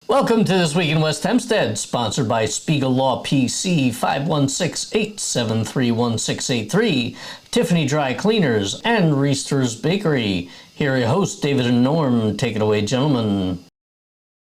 Welcome to This Week in West Hempstead, sponsored by Spiegel Law PC, 516-873-1683, Tiffany Dry Cleaners, and Reister's Bakery. Here are your hosts, David and Norm. Take it away, gentlemen.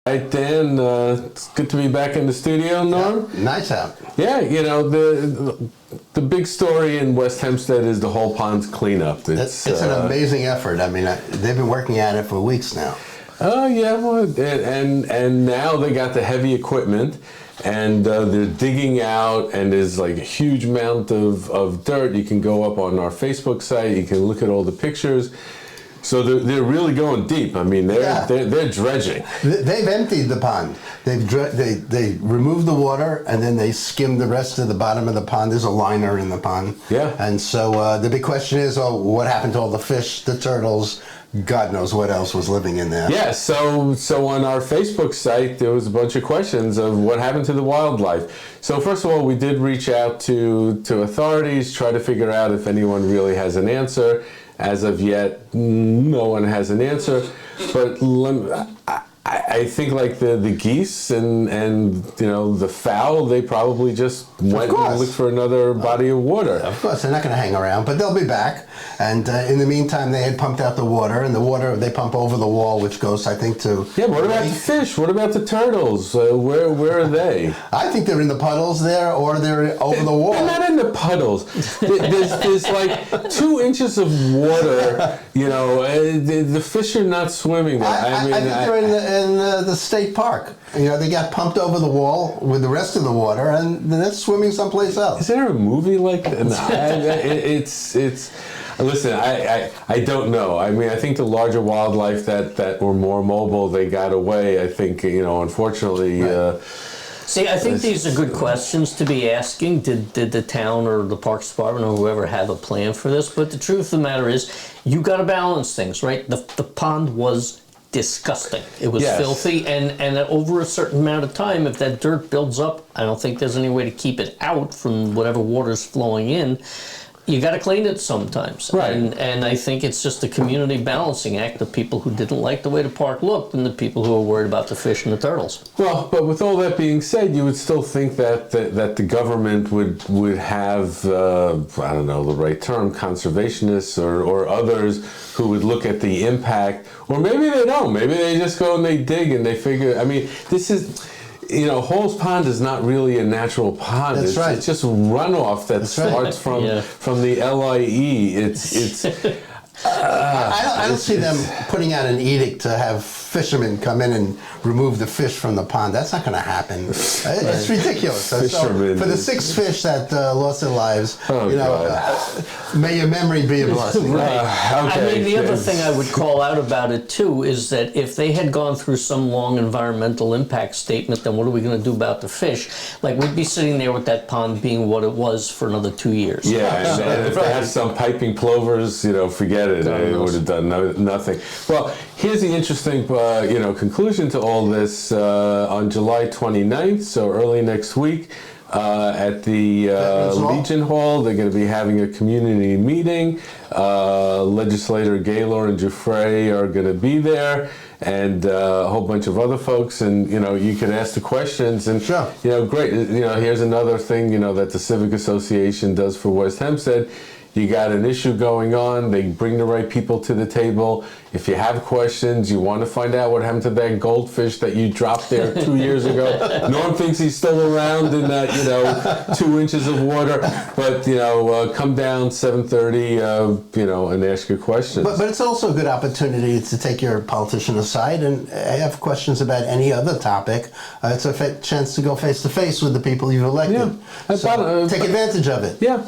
All right, Dan, it's good to be back in the studio, Norm. Yeah, nice out. Yeah, you know, the big story in West Hempstead is the whole pond cleanup. It's an amazing effort. I mean, they've been working at it for weeks now. Oh, yeah, well, and now they got the heavy equipment, and they're digging out, and there's like a huge amount of dirt. You can go up on our Facebook site, you can look at all the pictures. So they're really going deep. I mean, they're dredging. They've emptied the pond. They removed the water, and then they skimmed the rest of the bottom of the pond. There's a liner in the pond. Yeah. And so the big question is, what happened to all the fish, the turtles? God knows what else was living in there. Yeah, so on our Facebook site, there was a bunch of questions of what happened to the wildlife. So first of all, we did reach out to authorities, try to figure out if anyone really has an answer. As of yet, no one has an answer. But I think like the geese and you know the fowl, they probably just went and looked for another body of water. Of course, they're not going to hang around, but they'll be back. And in the meantime, they had pumped out the water, and the water they pump over the wall, which goes, I think, to... Yeah, what about the fish? What about the turtles? Where are they? I think they're in the puddles there, or they're over the wall. They're not in the puddles. There's like 2 inches of water. You know, the fish are not swimming there. I think they're in the state park. You know, they got pumped over the wall with the rest of the water, and they're swimming someplace else. Is there a movie like that? No, it's. Listen, I don't know. I mean, I think the larger wildlife that were more mobile, they got away. I think, you know, unfortunately. Right. See, I think these are good questions to be asking. Did the town or the Parks Department or whoever have a plan for this? But the truth of the matter is, you got to balance things, right? The pond was disgusting. It was filthy, and over a certain amount of time, if that dirt builds up, I don't think there's any way to keep it out from whatever water's flowing in. You got to clean it sometimes, right? And I think it's just a community balancing act of people who didn't like the way the park looked and the people who were worried about the fish and the turtles. Well, but with all that being said, you would still think that the government would have I don't know the right term, conservationists or others who would look at the impact, or maybe they don't. Maybe they just go and they dig and they figure. I mean, this is. You know, Hall's Pond is not really a natural pond. That's right. It's just runoff that starts from the LIE. It's I don't see them putting out an edict to have fishermen come in and remove the fish from the pond. That's not going to happen. It's ridiculous. So for the 6 fish that lost their lives, may your memory be a blessing. Right. Okay. I mean, the other thing I would call out about it too is that if they had gone through some long environmental impact statement, then what are we going to do about the fish? Like, we'd be sitting there with that pond being what it was for another 2 years. Yeah, and if they had some piping plovers, you know, forget it. It would have done nothing. Well, here's the interesting, conclusion to all this. On July 29th, so early next week, at the Legion Hall, they're going to be having a community meeting. Legislator Gaylor and Giuffre are going to be there, and a whole bunch of other folks. And you can ask the questions. And great. Here's another thing that the Civic Association does for West Hempstead. You got an issue going on, they bring the right people to the table. If you have questions, you want to find out what happened to that goldfish that you dropped there 2 years ago. Norm thinks he's still around in that, 2 inches of water. But, come down 7:30, and ask your questions. But it's also a good opportunity to take your politician aside and have questions about any other topic. It's a chance to go face to face with the people you've elected. Yeah. So take advantage of it. Yeah,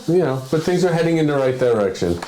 but things are heading in the right direction.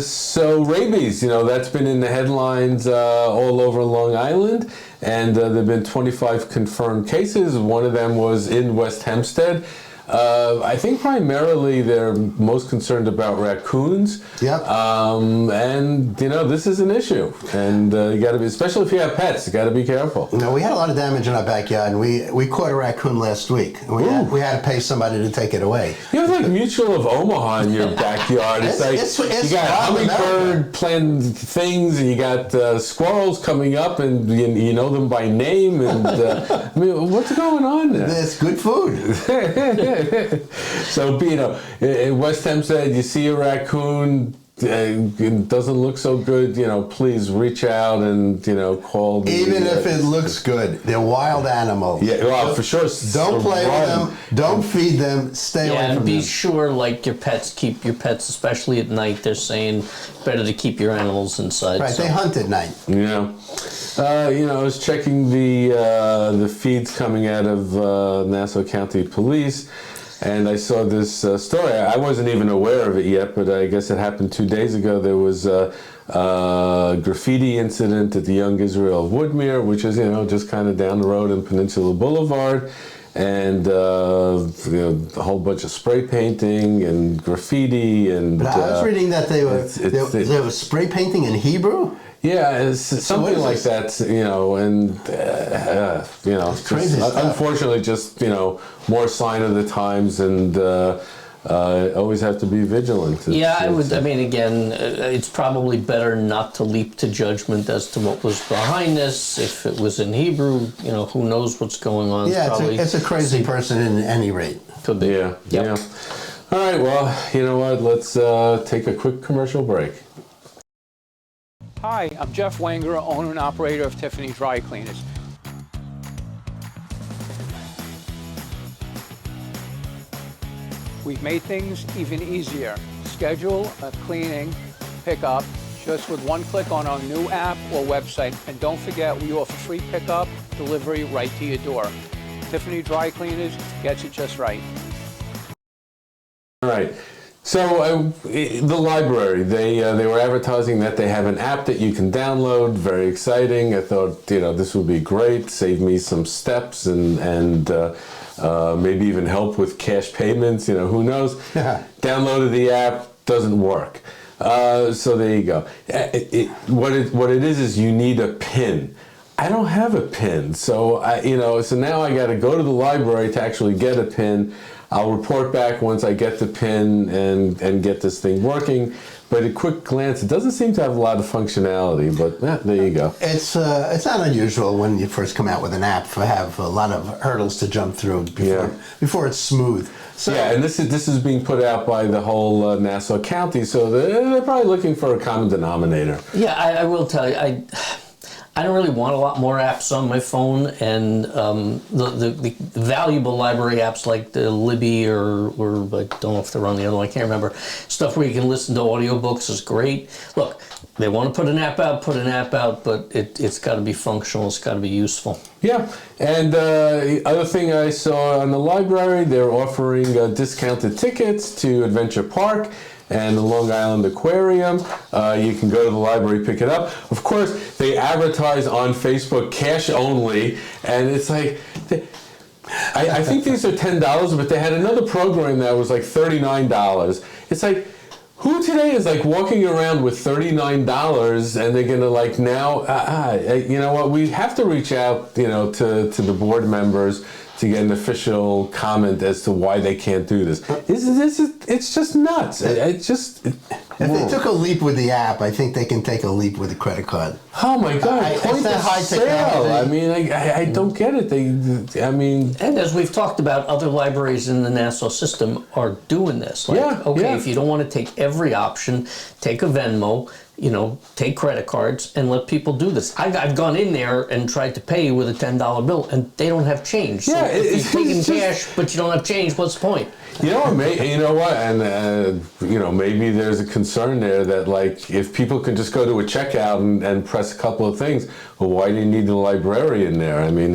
So rabies, that's been in the headlines all over Long Island, and there have been 25 confirmed cases. One of them was in West Hempstead. I think primarily they're most concerned about raccoons. Yep. And this is an issue, and you got to be, especially if you have pets, you got to be careful. We had a lot of damage in our backyard, and we caught a raccoon last week. And we had to pay somebody to take it away. You have like Mutual of Omaha in your backyard. It's you got hummingbird playing things, and you got squirrels coming up, and you know them by name. And I mean, what's going on there? It's good food. So, in West Hempstead, you see a raccoon, it doesn't look so good, please reach out and, call. Even if it looks good, they're wild animals. Yeah, well, for sure. Don't play with them. Don't feed them. Stay away from them. And be sure, like keep your pets, especially at night. They're saying better to keep your animals inside. Right, they hunt at night. Yeah. I was checking the feeds coming out of Nassau County Police, and I saw this story. I wasn't even aware of it yet, but I guess it happened 2 days ago. There was a graffiti incident at the Young Israel of Woodmere, which is, just kind of down the road in Peninsula Boulevard. And a whole bunch of spray painting and graffiti. And but I was reading that they were spray painting in Hebrew? Yeah, it's something like that, and it's crazy stuff. Unfortunately, just more sign of the times, and always have to be vigilant. I mean, again, it's probably better not to leap to judgment as to what was behind this. If it was in Hebrew, who knows what's going on. Yeah, it's a crazy person at any rate. Could be. Yeah, Yep. yeah. All right, well, you know what? Let's take a quick commercial break. Hi, I'm Jeff Wenger, owner and operator of Tiffany Dry Cleaners. We've made things even easier. Schedule a cleaning pickup just with one click on our new app or website. And don't forget, we offer free pickup, delivery right to your door. Tiffany Dry Cleaners gets it just right. All right. So the library, they were advertising that they have an app that you can download. Very exciting. I thought, this would be great. Save me some steps and maybe even help with cash payments. Who knows? Downloaded the app, doesn't work. So there you go. What it is you need a PIN. I don't have a PIN, so so now I got to go to the library to actually get a PIN. I'll report back once I get the PIN and get this thing working. But at quick glance, it doesn't seem to have a lot of functionality, but there you go. It's not unusual when you first come out with an app to have a lot of hurdles to jump through before it's smooth. So, yeah, and this is being put out by the whole Nassau County, so they're probably looking for a common denominator. Yeah, I will tell you, I don't really want a lot more apps on my phone, and the valuable library apps like the Libby or I don't know if they're on the other one, I can't remember. Stuff where you can listen to audiobooks is great. Look, they want to put an app out, but it's got to be functional, it's got to be useful. Yeah, and the other thing I saw in the library, they're offering discounted tickets to Adventure Park and the Long Island Aquarium. You can go to the library, pick it up. Of course, they advertise on Facebook cash only, and it's like, I think these are $10, but they had another program that was like $39. It's like, who today is like walking around with $39 and they're gonna like now, you know what, we have to reach out, to the board members to get an official comment as to why they can't do this. It's just nuts. If they took a leap with the app, I think they can take a leap with a credit card. Oh my God! Point of high sale. technology. I mean, I don't get it. And as we've talked about, other libraries in the Nassau system are doing this. If you don't want to take every option, take a Venmo. Take credit cards and let people do this. I've gone in there and tried to pay with a $10 bill, and they don't have change. So if you're taking cash but you don't have change, what's the point? You know what? And maybe there's a concern there that like if people can just go to a checkout and press a couple of things, well, why do you need the librarian there? I mean,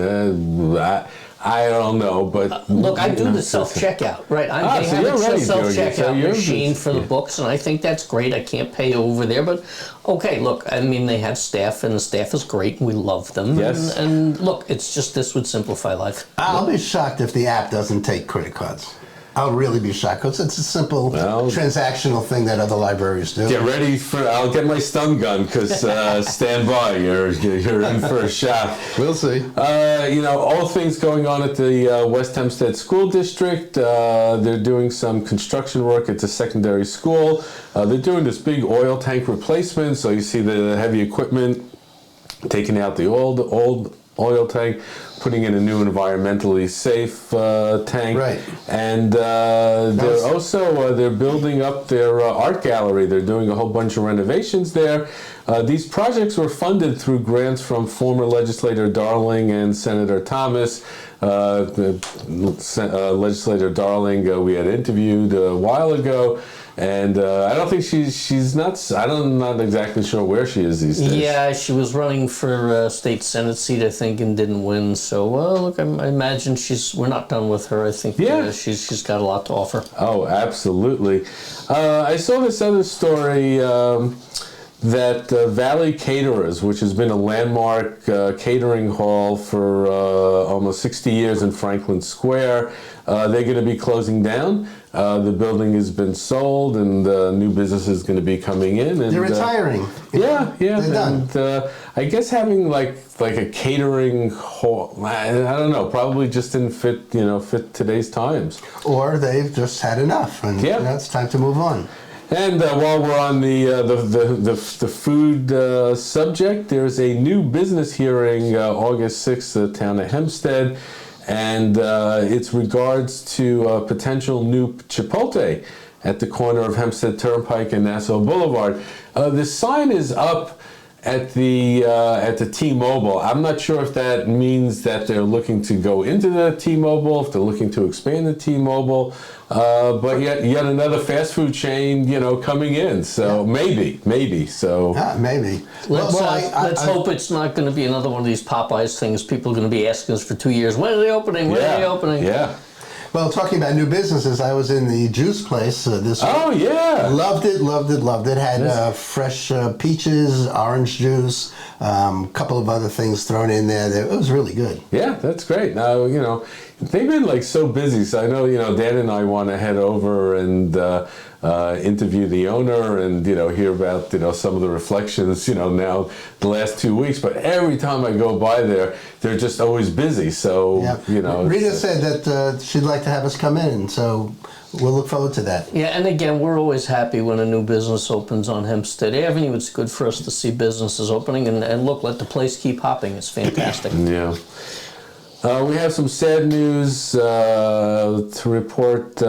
I don't know, but look, I do the self-checkout, right? They have a self-checkout machine for the books, and I think that's great. I can't pay over there, but okay, look, I mean, they have staff, and the staff is great, and we love them. Yes. And look, it's just this would simplify life. I'll be shocked if the app doesn't take credit cards. I'll really be shocked because it's a simple transactional thing that other libraries do. Get ready for. I'll get my stun gun because stand by. You're in for a shot. We'll see. All things going on at the West Hempstead School District. They're doing some construction work at the secondary school. They're doing this big oil tank replacement. So you see the heavy equipment taking out the old oil tank, putting in a new environmentally safe tank. Right. And they're building up their art gallery. They're doing a whole bunch of renovations there. These projects were funded through grants from former legislator Darling and Senator Thomas. Legislator Darling we had interviewed a while ago. And I don't think she's not. I'm not exactly sure where she is these days. Yeah, she was running for a state senate seat, I think, and didn't win. So, look, I imagine we're not done with her. I think she's got a lot to offer. Oh, absolutely. I saw this other story that Valley Caterers, which has been a landmark catering hall for almost 60 years in Franklin Square, they're going to be closing down. The building has been sold, and new business is going to be coming in. And, they're retiring. Yeah. They're done. And I guess having like a catering hall, I don't know, probably just didn't fit today's times. Or they've just had enough, and it's time to move on. And while we're on the food subject, there's a new business hearing August 6th at the town of Hempstead. And it's regards to potential new Chipotle at the corner of Hempstead Turnpike and Nassau Boulevard. The sign is up at the T-Mobile. I'm not sure if that means that they're looking to go into the T-Mobile, if they're looking to expand the T-Mobile, but yet another fast food chain, coming in. So maybe. So maybe. Let's hope it's not going to be another one of these Popeyes things. People are going to be asking us for 2 years. When are they opening? When are they opening? Yeah. Well, talking about new businesses, I was in the juice place this week. Oh, yeah. Loved it. Had fresh peaches, orange juice, a couple of other things thrown in there. It was really good. Yeah, that's great. Now, they've been so busy. So I know, Dan and I want to head over and interview the owner and, hear about, some of the reflections, now the last 2 weeks. But every time I go by there, they're just always busy. So, Rita said that she'd like to have us come in. So we'll look forward to that. Yeah, and again, we're always happy when a new business opens on Hempstead Avenue. It's good for us to see businesses opening. And look, let the place keep hopping. It's fantastic. Yeah. We have some sad news to report.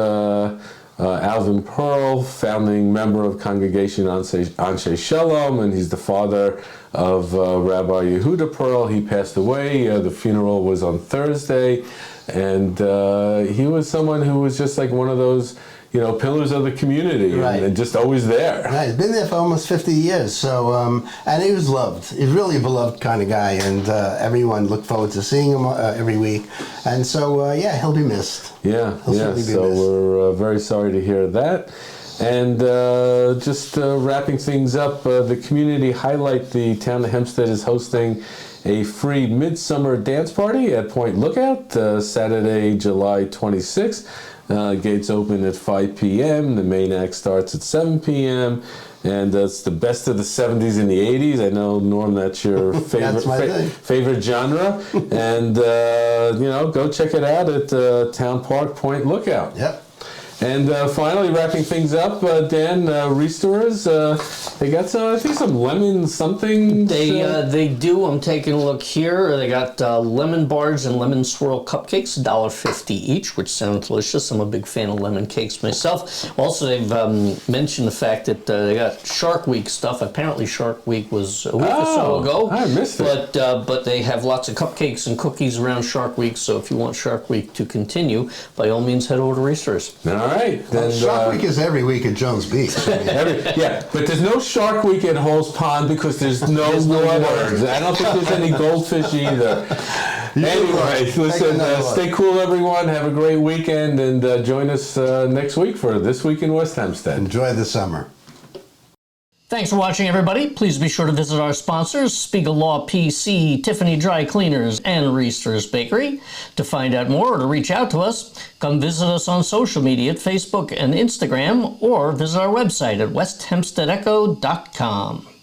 Alvin Pearl, founding member of Congregation Anshei Shalom, and he's the father of Rabbi Yehuda Pearl. He passed away. The funeral was on Thursday, and he was someone who was just like one of those pillars of the community, and just always there. Right, he's been there for almost 50 years, so, and he was loved. He's really a beloved kind of guy, and everyone looked forward to seeing him every week. And so, he'll be missed. Yeah, so we're very sorry to hear that. And just wrapping things up, the community highlight, the town of Hempstead is hosting a free midsummer dance party at Point Lookout, Saturday, July 26th. Gates open at 5 p.m. The main act starts at 7 p.m. And it's the best of the 70s and the 80s. I know, Norm, that's your favorite genre. And, go check it out at Town Park Point Lookout. Yep. And finally, wrapping things up, Dan, Restorers, they got some lemon something. They do. I'm taking a look here. They got lemon bars and lemon swirl cupcakes, $1.50 each, which sound delicious. I'm a big fan of lemon cakes myself. Also, they've mentioned the fact that they got Shark Week stuff. Apparently, Shark Week was a week or so ago. I missed it. But they have lots of cupcakes and cookies around Shark Week. So if you want Shark Week to continue, by all means, head over to Restorers. All right. Then, Shark Week is every week at Jones Beach. But there's no Shark Week at Halls Pond because there's no words. I don't think there's any goldfish either. Anyway, listen, stay cool, everyone. Have a great weekend, and join us next week for This Week in West Hempstead. Enjoy the summer. Thanks for watching, everybody. Please be sure to visit our sponsors, Spiegel Law PC, Tiffany Dry Cleaners, and Reister's Bakery. To find out more or to reach out to us, come visit us on social media at Facebook and Instagram, or visit our website at westhempsteadecho.com.